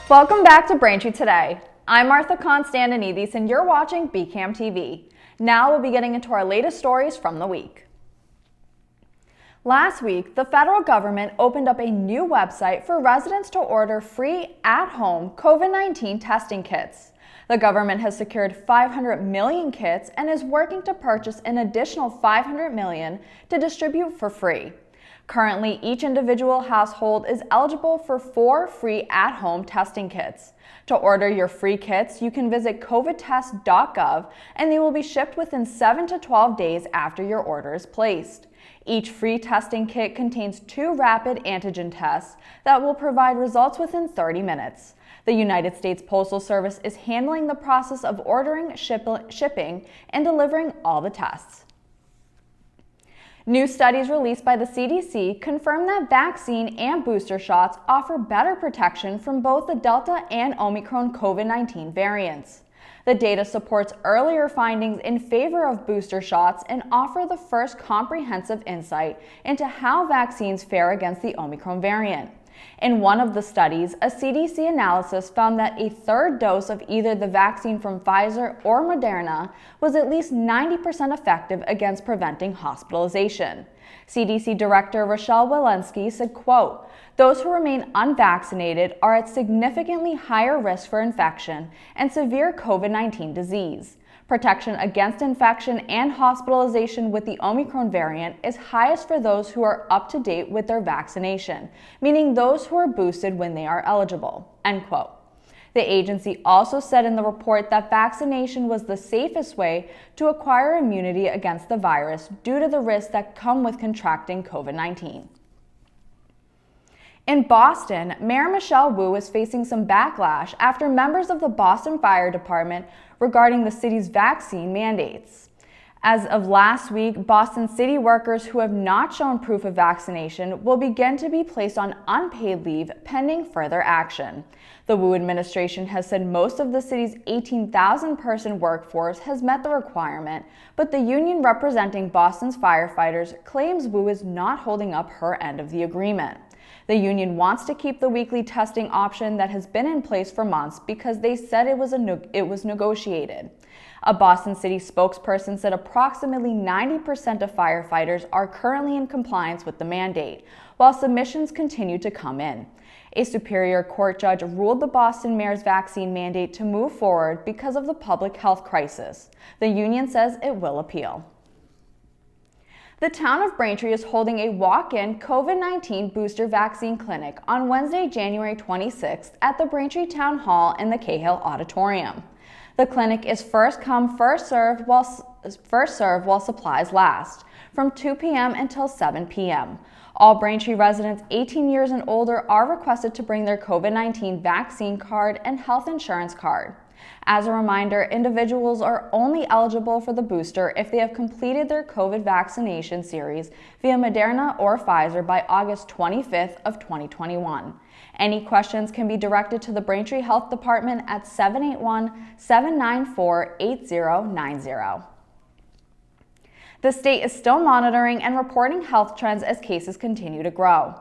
Welcome back to Braintree Today. I'm Martha Constantinidis and you're watching BCAM TV. Now we'll be getting into our latest stories from the week. Last week, the federal government opened up a new website for residents to order free at-home COVID-19 testing kits. The government has secured 500 million kits and is working to purchase an additional 500 million to distribute for free. Currently, each individual household is eligible for 4 free at-home testing kits. To order your free kits, you can visit covidtest.gov and they will be shipped within 7 to 12 days after your order is placed. Each free testing kit contains 2 rapid antigen tests that will provide results within 30 minutes. The United States Postal Service is handling the process of ordering, shipping, and delivering all the tests. New studies released by the CDC confirm that vaccine and booster shots offer better protection from both the Delta and Omicron COVID-19 variants. The data supports earlier findings in favor of booster shots and offer the first comprehensive insight into how vaccines fare against the Omicron variant. In one of the studies, a CDC analysis found that a third dose of either the vaccine from Pfizer or Moderna was at least 90% effective against preventing hospitalization. CDC Director Rochelle Walensky said, quote, "Those who remain unvaccinated are at significantly higher risk for infection and severe COVID-19 disease. Protection against infection and hospitalization with the Omicron variant is highest for those who are up to date with their vaccination, meaning those who are boosted when they are eligible." End quote. The agency also said in the report that vaccination was the safest way to acquire immunity against the virus due to the risks that come with contracting COVID-19. In Boston, Mayor Michelle Wu is facing some backlash after members of the Boston Fire Department regarding the city's vaccine mandates. As of last week, Boston city workers who have not shown proof of vaccination will begin to be placed on unpaid leave pending further action. The Wu administration has said most of the city's 18,000-person workforce has met the requirement, but the union representing Boston's firefighters claims Wu is not holding up her end of the agreement. The union wants to keep the weekly testing option that has been in place for months because they said it was negotiated. A Boston City spokesperson said approximately 90% of firefighters are currently in compliance with the mandate, while submissions continue to come in. A Superior Court judge ruled the Boston mayor's vaccine mandate to move forward because of the public health crisis. The union says it will appeal. The town of Braintree is holding a walk-in COVID-19 booster vaccine clinic on Wednesday, January 26th at the Braintree Town Hall in the Cahill Auditorium. The clinic is first come, first served while supplies last, from 2 p.m. until 7 p.m. All Braintree residents 18 years and older are requested to bring their COVID-19 vaccine card and health insurance card. As a reminder, individuals are only eligible for the booster if they have completed their COVID vaccination series via Moderna or Pfizer by August 25th of 2021. Any questions can be directed to the Braintree Health Department at 781-794-8090. The state is still monitoring and reporting health trends as cases continue to grow.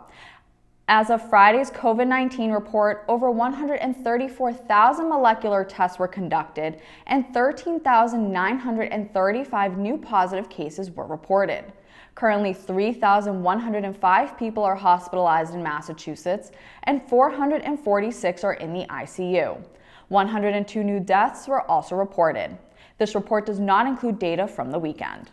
As of Friday's COVID-19 report, over 134,000 molecular tests were conducted and 13,935 new positive cases were reported. Currently, 3,105 people are hospitalized in Massachusetts and 446 are in the ICU. 102 new deaths were also reported. This report does not include data from the weekend.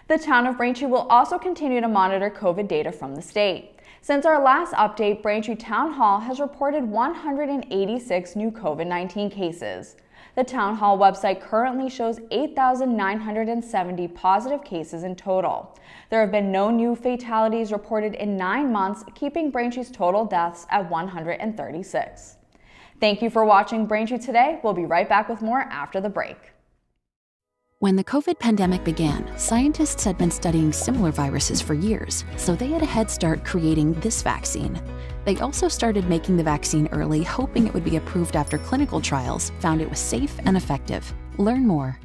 The town of Braintree will also continue to monitor COVID data from the state. Since our last update, Braintree Town Hall has reported 186 new COVID-19 cases. The Town Hall website currently shows 8,970 positive cases in total. There have been no new fatalities reported in 9 months, keeping Braintree's total deaths at 136. Thank you for watching Braintree Today. We'll be right back with more after the break. When the COVID pandemic began, scientists had been studying similar viruses for years, so they had a head start creating this vaccine. They also started making the vaccine early, hoping it would be approved after clinical trials found it was safe and effective. Learn more.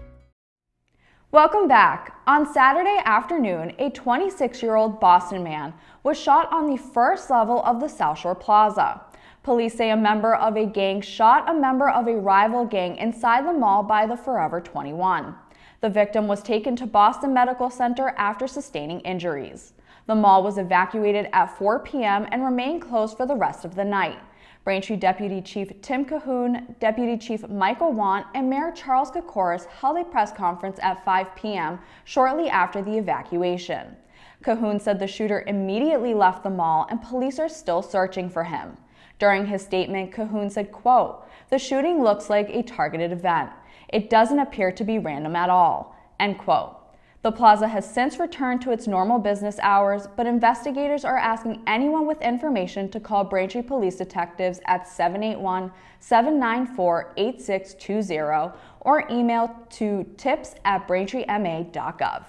Welcome back. On Saturday afternoon, a 26-year-old Boston man was shot on the first level of the South Shore Plaza. Police say a member of a gang shot a member of a rival gang inside the mall by the Forever 21. The victim was taken to Boston Medical Center after sustaining injuries. The mall was evacuated at 4 p.m. and remained closed for the rest of the night. Braintree Deputy Chief Tim Cahoon, Deputy Chief Michael Want, and Mayor Charles Kokoris held a press conference at 5 p.m. shortly after the evacuation. Cahoon said the shooter immediately left the mall and police are still searching for him. During his statement, Cahoon said, quote, "The shooting looks like a targeted event. It doesn't appear to be random at all," end quote. The plaza has since returned to its normal business hours, but investigators are asking anyone with information to call Braintree Police Detectives at 781-794-8620 or email to tips@braintreema.gov.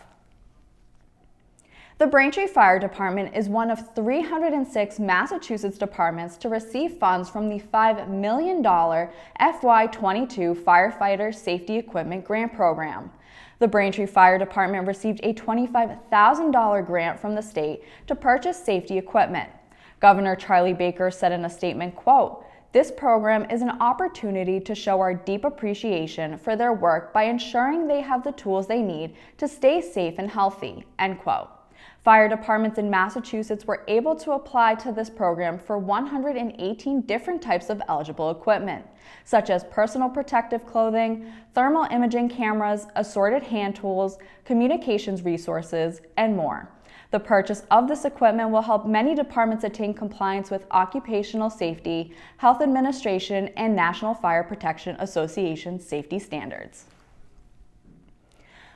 The Braintree Fire Department is one of 306 Massachusetts departments to receive funds from the $5 million FY22 Firefighter Safety Equipment Grant Program. The Braintree Fire Department received a $25,000 grant from the state to purchase safety equipment. Governor Charlie Baker said in a statement, quote, "This program is an opportunity to show our deep appreciation for their work by ensuring they have the tools they need to stay safe and healthy," end quote. Fire departments in Massachusetts were able to apply to this program for 118 different types of eligible equipment, such as personal protective clothing, thermal imaging cameras, assorted hand tools, communications resources, and more. The purchase of this equipment will help many departments attain compliance with Occupational Safety, Health Administration, and National Fire Protection Association safety standards.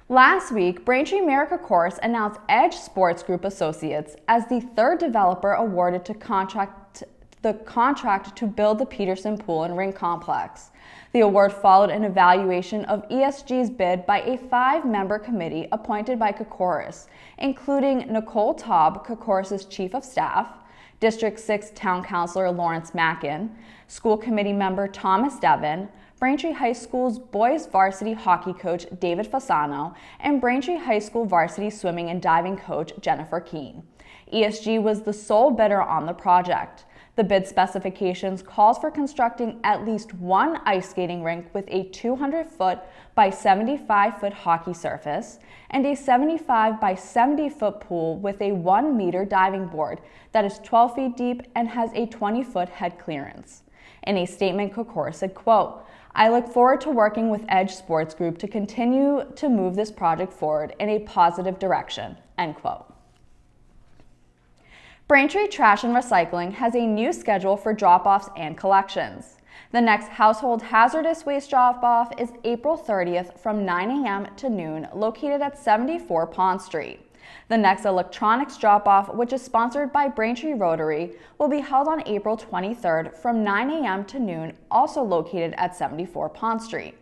Last week, Braintree Mayor Kokoris announced Edge Sports Group Associates as the third developer awarded the contract to build the Peterson Pool and Rink Complex. The award followed an evaluation of ESG's bid by a 5-member committee appointed by Kokoris, including Nicole Taub, Kokoris' Chief of Staff, District 6 Town Councilor Lawrence Mackin, School Committee Member Thomas Devon, Braintree High School's boys varsity hockey coach David Fasano, and Braintree High School varsity swimming and diving coach Jennifer Keene. ESG was the sole bidder on the project. The bid specifications calls for constructing at least one ice skating rink with a 200-foot by 75-foot hockey surface and a 75 by 70-foot pool with a 1-meter diving board that is 12 feet deep and has a 20-foot head clearance. In a statement, Kokoris said, quote, "I look forward to working with Edge Sports Group to continue to move this project forward in a positive direction," end quote. Braintree Trash and Recycling has a new schedule for drop-offs and collections. The next household hazardous waste drop-off is April 30th from 9 a.m. to noon, located at 74 Pond Street. The next electronics drop-off, which is sponsored by Braintree Rotary, will be held on April 23rd from 9 a.m. to noon, also located at 74 Pond Street.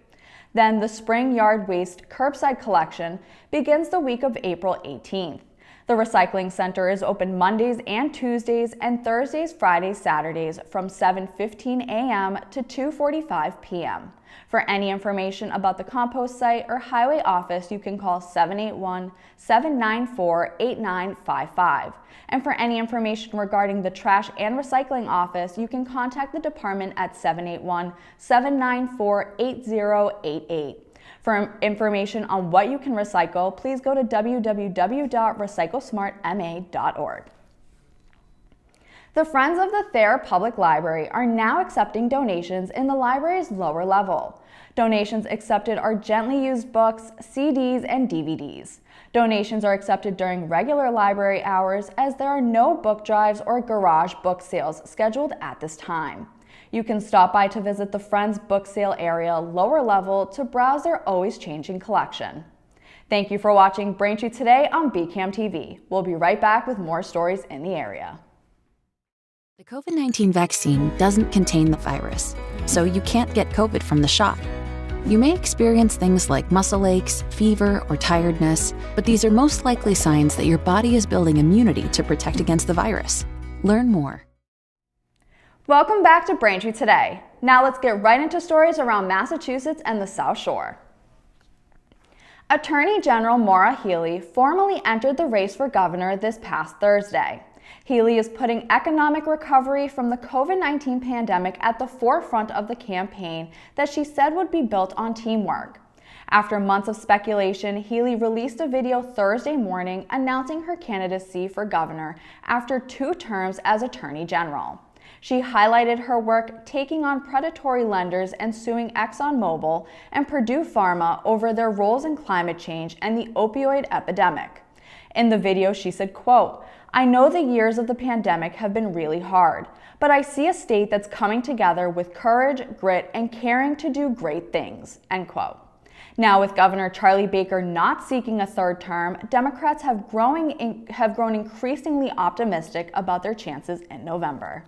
Then the spring yard waste curbside collection begins the week of April 18th. The recycling center is open Mondays and Tuesdays and Thursdays, Fridays, Saturdays from 7:15 a.m. to 2:45 p.m. For any information about the compost site or highway office, you can call 781-794-8955. And for any information regarding the trash and recycling office, you can contact the department at 781-794-8088. For information on what you can recycle, please go to www.recyclesmartma.org. The Friends of the Thayer Public Library are now accepting donations in the library's lower level. Donations accepted are gently used books, CDs, and DVDs. Donations are accepted during regular library hours as there are no book drives or garage book sales scheduled at this time. You can stop by to visit the Friends book sale area lower level to browse their always changing collection. Thank you for watching Braintree Today on BCAM TV. We'll be right back with more stories in the area. The COVID-19 vaccine doesn't contain the virus, so you can't get COVID from the shot. You may experience things like muscle aches, fever, or tiredness, but these are most likely signs that your body is building immunity to protect against the virus. Learn more. Welcome back to Braintree Today. Now let's get right into stories around Massachusetts and the South Shore. Attorney General Maura Healey formally entered the race for governor this past Thursday. Healy is putting economic recovery from the COVID-19 pandemic at the forefront of the campaign that she said would be built on teamwork. After months of speculation, Healy released a video Thursday morning announcing her candidacy for governor after 2 terms as Attorney General. She highlighted her work taking on predatory lenders and suing ExxonMobil and Purdue Pharma over their roles in climate change and the opioid epidemic. In the video, she said, quote, "I know the years of the pandemic have been really hard, but I see a state that's coming together with courage, grit, and caring to do great things," end quote. Now, with Governor Charlie Baker not seeking a 3rd term, Democrats have grown increasingly optimistic about their chances in November.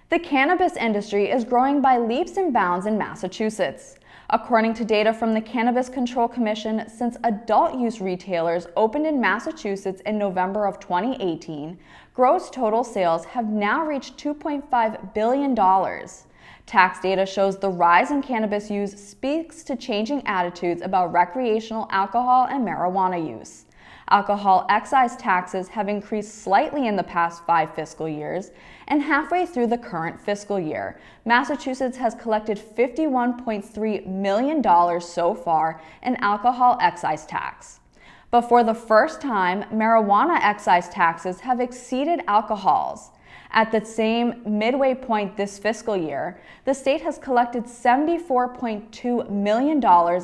The cannabis industry is growing by leaps and bounds in Massachusetts. According to data from the Cannabis Control Commission, since adult use retailers opened in Massachusetts in November of 2018, gross total sales have now reached $2.5 billion. Tax data shows the rise in cannabis use speaks to changing attitudes about recreational alcohol and marijuana use. Alcohol excise taxes have increased slightly in the past 5 fiscal years, and halfway through the current fiscal year, Massachusetts has collected $51.3 million so far in alcohol excise tax. But for the first time, marijuana excise taxes have exceeded alcohol's. At the same midway point this fiscal year, the state has collected $74.2 million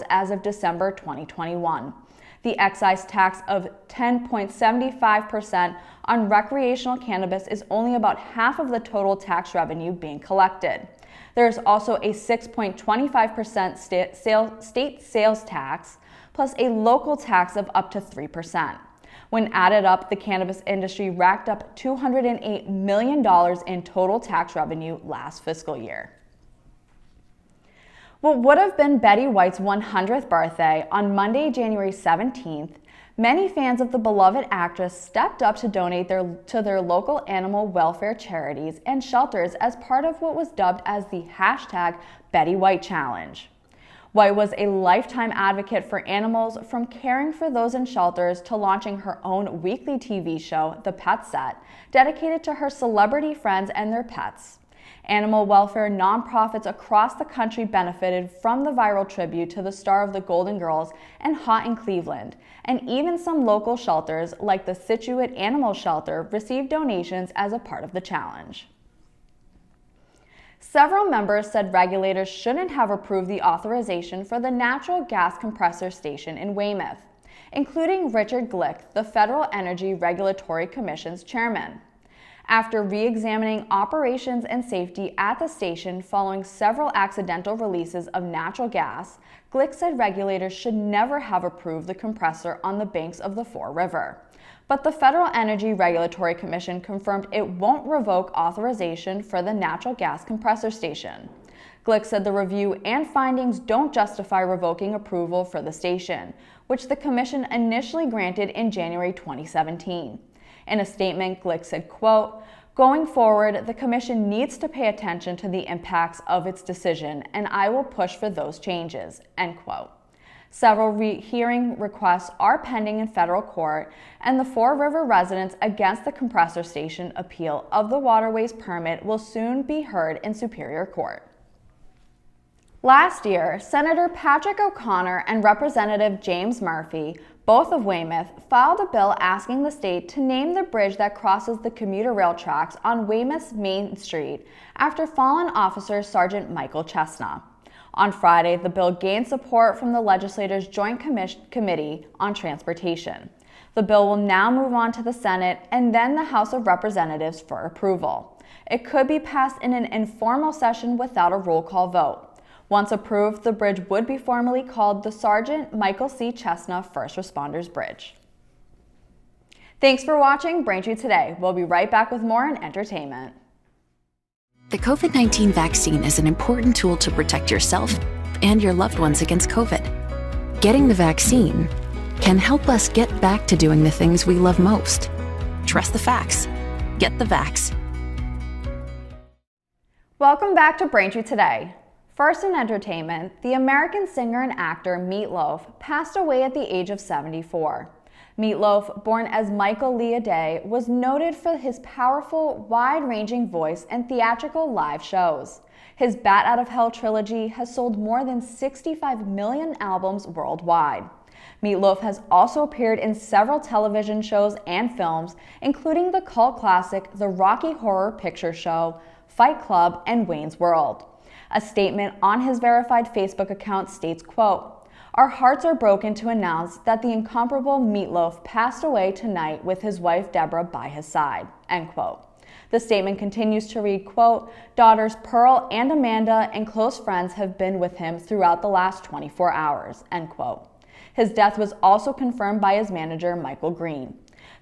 as of December 2021. The excise tax of 10.75% on recreational cannabis is only about half of the total tax revenue being collected. There is also a 6.25% state sales tax, plus a local tax of up to 3%. When added up, the cannabis industry racked up $208 million in total tax revenue last fiscal year. What would have been Betty White's 100th birthday on Monday, January 17th, many fans of the beloved actress stepped up to donate to their local animal welfare charities and shelters as part of what was dubbed as the #BettyWhite Challenge. White was a lifetime advocate for animals, from caring for those in shelters to launching her own weekly TV show, The Pet Set, dedicated to her celebrity friends and their pets. Animal welfare nonprofits across the country benefited from the viral tribute to the star of the Golden Girls and Hot in Cleveland, and even some local shelters like the Scituate Animal Shelter received donations as a part of the challenge. Several members said regulators shouldn't have approved the authorization for the natural gas compressor station in Weymouth, including Richard Glick, the Federal Energy Regulatory Commission's chairman. After re-examining operations and safety at the station following several accidental releases of natural gas, Glick said regulators should never have approved the compressor on the banks of the Fore River. But the Federal Energy Regulatory Commission confirmed it won't revoke authorization for the natural gas compressor station. Glick said the review and findings don't justify revoking approval for the station, which the Commission initially granted in January 2017. In a statement, Glick said, quote, "Going forward, the Commission needs to pay attention to the impacts of its decision, and I will push for those changes," end quote. Several hearing requests are pending in federal court, and the Fore River residents against the compressor station appeal of the waterways permit will soon be heard in Superior Court. Last year, Senator Patrick O'Connor and Representative James Murphy, both of Weymouth, filed a bill asking the state to name the bridge that crosses the commuter rail tracks on Weymouth's Main Street after fallen officer Sergeant Michael Chestnut. On Friday, the bill gained support from the legislature's Joint Committee on Transportation. The bill will now move on to the Senate and then the House of Representatives for approval. It could be passed in an informal session without a roll call vote. Once approved, the bridge would be formally called the Sergeant Michael C. Chestnut First Responders Bridge. Thanks for watching Braintree Today. We'll be right back with more in entertainment. The COVID-19 vaccine is an important tool to protect yourself and your loved ones against COVID. Getting the vaccine can help us get back to doing the things we love most. Trust the facts. Get the vax. Welcome back to Braintree Today. First in entertainment, the American singer and actor Meat Loaf passed away at the age of 74. Meatloaf, born as Michael Leah Day, was noted for his powerful, wide-ranging voice and theatrical live shows. His Bat Out of Hell trilogy has sold more than 65 million albums worldwide. Meatloaf has also appeared in several television shows and films, including the cult classic The Rocky Horror Picture Show, Fight Club, and Wayne's World. A statement on his verified Facebook account states, quote, "Our hearts are broken to announce that the incomparable Meatloaf passed away tonight with his wife Deborah by his side," end quote. The statement continues to read, quote, "Daughters Pearl and Amanda and close friends have been with him throughout the last 24 hours," end quote. His death was also confirmed by his manager, Michael Green.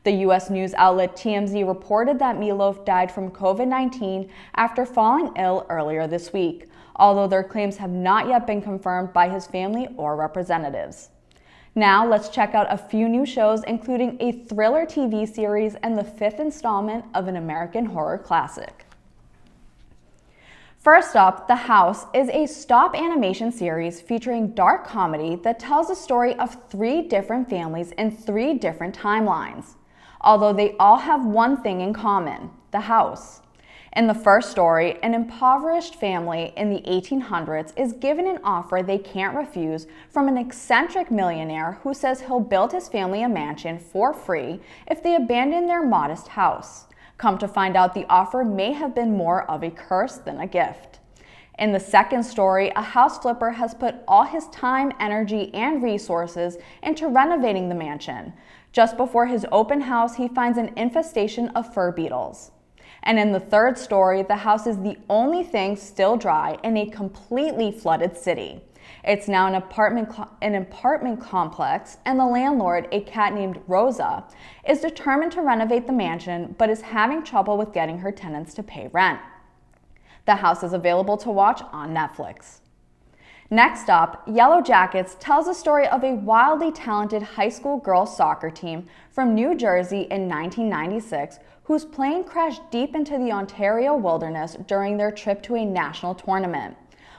The U.S. news outlet TMZ reported that Meatloaf died from COVID-19 after falling ill earlier this week, although their claims have not yet been confirmed by his family or representatives. Now let's check out a few new shows, including a thriller TV series and the 5th installment of an American horror classic. First up, The House is a stop animation series featuring dark comedy that tells the story of 3 different families in 3 different timelines, although they all have one thing in common: the house. In the first story, an impoverished family in the 1800s is given an offer they can't refuse from an eccentric millionaire who says he'll build his family a mansion for free if they abandon their modest house. Come to find out, the offer may have been more of a curse than a gift. In the second story, a house flipper has put all his time, energy, and resources into renovating the mansion. Just before his open house, he finds an infestation of fur beetles. And in the third story, the house is the only thing still dry in a completely flooded city. It's now an apartment complex, and the landlord, a cat named Rosa, is determined to renovate the mansion but is having trouble with getting her tenants to pay rent. The House is available to watch on Netflix. Next up, Yellowjackets tells the story of a wildly talented high school girls soccer team from New Jersey in 1996 whose plane crashed deep into the Ontario wilderness during their trip to a national tournament.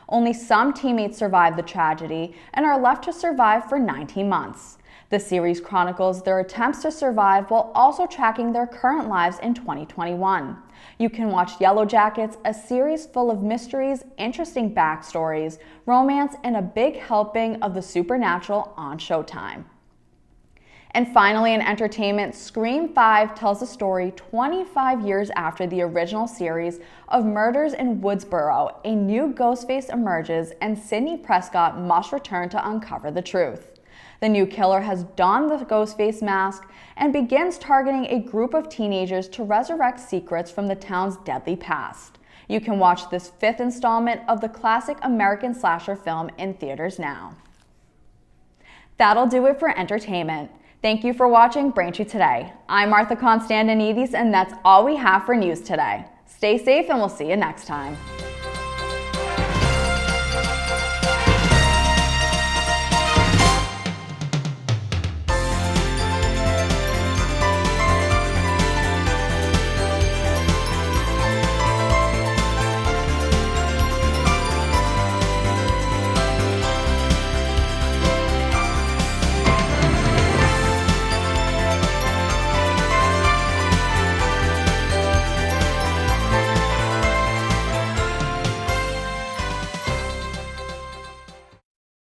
Only some teammates survived the tragedy and are left to survive for 19 months. The series chronicles their attempts to survive while also tracking their current lives in 2021. You can watch Yellowjackets, a series full of mysteries, interesting backstories, romance, and a big helping of the supernatural on Showtime. And finally, in entertainment, Scream 5 tells the story 25 years after the original series of murders in Woodsboro. A new Ghostface emerges, and Sidney Prescott must return to uncover the truth. The new killer has donned the Ghostface mask and begins targeting a group of teenagers to resurrect secrets from the town's deadly past. You can watch this 5th installment of the classic American slasher film in theaters now. That'll do it for entertainment. Thank you for watching Braintree Today. I'm Martha Constantinidis, and that's all we have for news today. Stay safe, and we'll see you next time.